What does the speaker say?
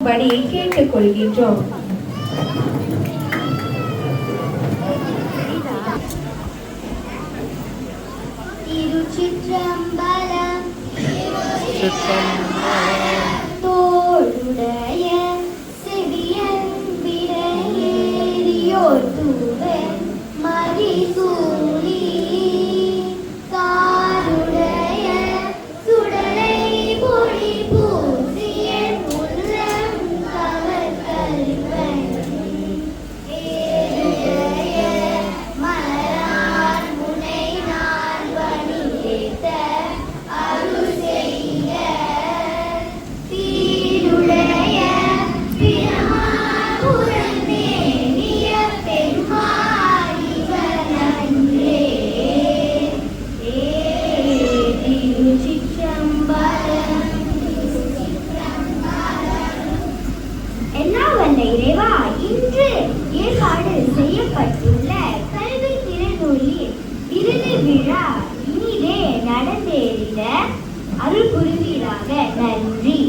படியை கேட்டுக்கொள்கின்றோம். திருச்சிற்றம்பலம். தோளுடைய செவியன் விரையேறியோர் தூவன் மதிசூடி காருடைய சுடலை பொழி பூசியன் உள்ளம் கவர்கல்வன் ஏருடைய மலரான் முனை நான் வணிகேத்த அருள் செய்ய தீருடைய பிரமான் புறந்தேனிய பெருமாள் இவன் அன்றே. எல்லாம் வல்ல இறைவா, இன்று ஏற்பாடு செய்யப்பட்டுள்ள கல்வி திறனொலியின் விருது விழா இனிதே நடந்தேறிட அருள் புரிவீராக. நன்றி.